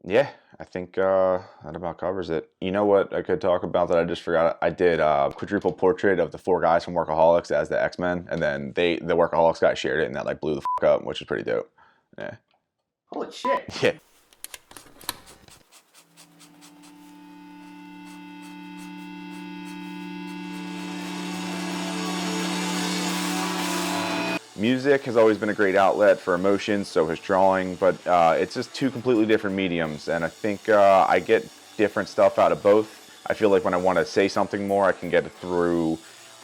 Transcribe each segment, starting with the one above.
Yeah, I think that about covers it. You know what I could talk about that I just forgot? I did a quadruple portrait of the four guys from Workaholics as the X-Men, and then the Workaholics guy shared it, and that like blew the up, which is pretty dope. Yeah, Holy shit. yeah. Music has always been a great outlet for emotions, so has drawing, but it's just two completely different mediums, and I think I get different stuff out of both. I feel like when I want to say something more, I can get it through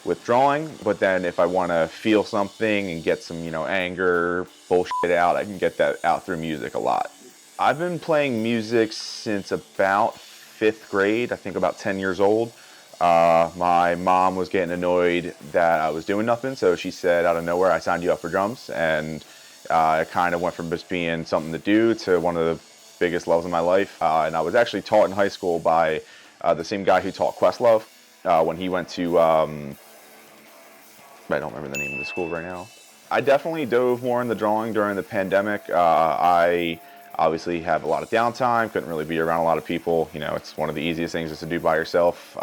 with drawing, but then if I want to feel something and get some, anger, bullshit out, I can get that out through music a lot. I've been playing music since about fifth grade, I think about 10 years old. My mom was getting annoyed that I was doing nothing, so she said out of nowhere, I signed you up for drums, and it kind of went from just being something to do to one of the biggest loves of my life. And I was actually taught in high school by the same guy who taught Questlove when he went to, I don't remember the name of the school right now. I definitely dove more in the drawing during the pandemic. I obviously have a lot of downtime, couldn't really be around a lot of people. It's one of the easiest things just to do by yourself.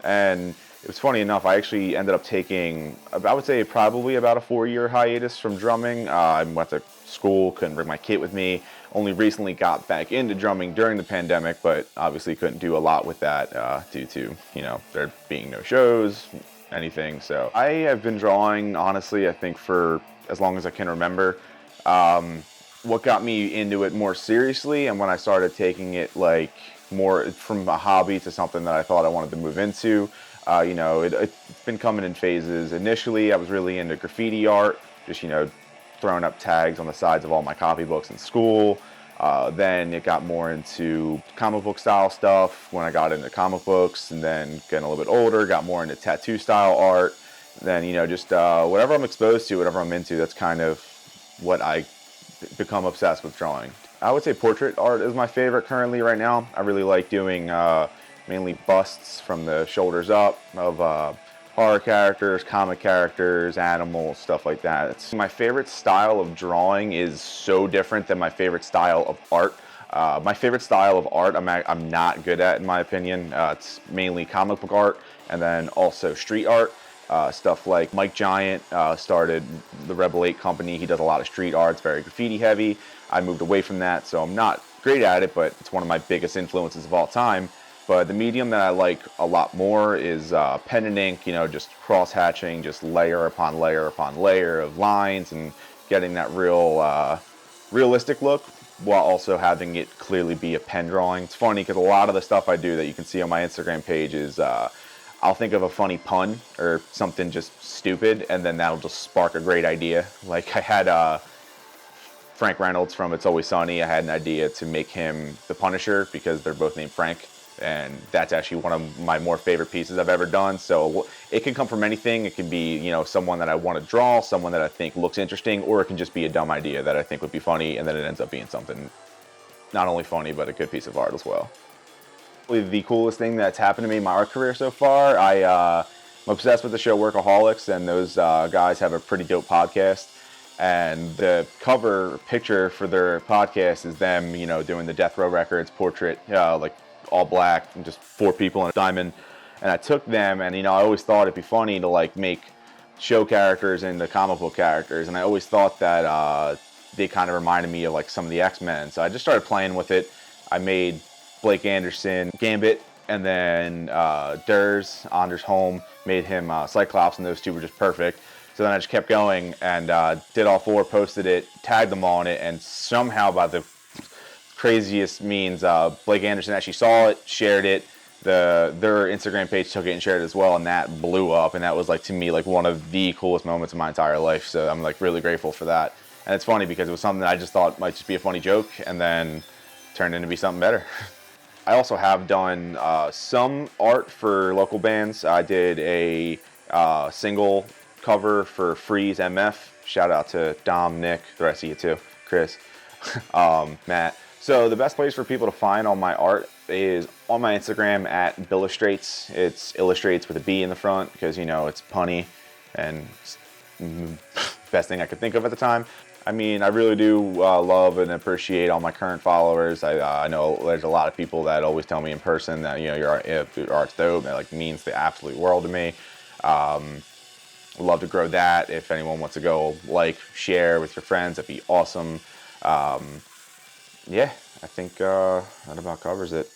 And it was funny enough, I actually ended up taking, I would say probably about a 4-year hiatus from drumming. I went to school, couldn't bring my kit with me. Only recently got back into drumming during the pandemic, but obviously couldn't do a lot with that due to, there being no shows, anything. So I have been drawing, honestly, I think for as long as I can remember. What got me into it more seriously and when I started taking it like more from a hobby to something that I thought I wanted to move into, it's been coming in phases. Initially, I was really into graffiti art, just, throwing up tags on the sides of all my copybooks in school. Then it got more into comic book style stuff when I got into comic books, and then getting a little bit older, got more into tattoo style art. Then, just whatever I'm exposed to, whatever I'm into, that's kind of what I become obsessed with drawing. I would say portrait art is my favorite currently right now. I really like doing mainly busts from the shoulders up of horror characters, comic characters, animals, stuff like that. My favorite style of drawing is so different than my favorite style of art. My favorite style of art I'm not good at, in my opinion. It's mainly comic book art and then also street art. Stuff like Mike Giant started the Rebel 8 company. He does a lot of street art. It's very graffiti heavy. I moved away from that, so I'm not great at it, but it's one of my biggest influences of all time. But the medium that I like a lot more is pen and ink, just cross-hatching, just layer upon layer upon layer of lines and getting that realistic look while also having it clearly be a pen drawing. It's funny because a lot of the stuff I do that you can see on my Instagram page is I'll think of a funny pun or something just stupid, and then that'll just spark a great idea. Like I had Frank Reynolds from It's Always Sunny. I had an idea to make him the Punisher because they're both named Frank, and that's actually one of my more favorite pieces I've ever done. So it can come from anything. It can be, someone that I want to draw, someone that I think looks interesting, or it can just be a dumb idea that I think would be funny, and then it ends up being something not only funny, but a good piece of art as well. The coolest thing that's happened to me in my art career so far, I'm obsessed with the show Workaholics, and those guys have a pretty dope podcast. And the cover picture for their podcast is them, doing the Death Row Records portrait, like all black, and just 4 people in a diamond. And I took them, and I always thought it'd be funny to like make show characters into comic book characters, and I always thought that they kind of reminded me of like some of the X-Men. So I just started playing with it. I made Blake Anderson Gambit, and then Anders Holm made him Cyclops, and those two were just perfect. So then I just kept going and did all 4, posted it, tagged them all in it, and somehow by the craziest means, Blake Anderson actually saw it, shared it. Their Instagram page took it and shared it as well, and that blew up. And that was like, to me, like one of the coolest moments of my entire life. So I'm like really grateful for that. And it's funny because it was something that I just thought might just be a funny joke, and then turned into be something better. I also have done some art for local bands. I did a single cover for Freeze MF. Shout out to Dom, Nick, the rest of you too, Chris, Matt. So the best place for people to find all my art is on my Instagram at Billustrates. It's illustrates with a B in the front because, it's punny and best thing I could think of at the time. I mean, I really do love and appreciate all my current followers. I know there's a lot of people that always tell me in person that, you know, your art's dope. That like means the absolute world to me. Would love to grow that. If anyone wants to go like, share with your friends, that'd be awesome. Yeah, I think that about covers it.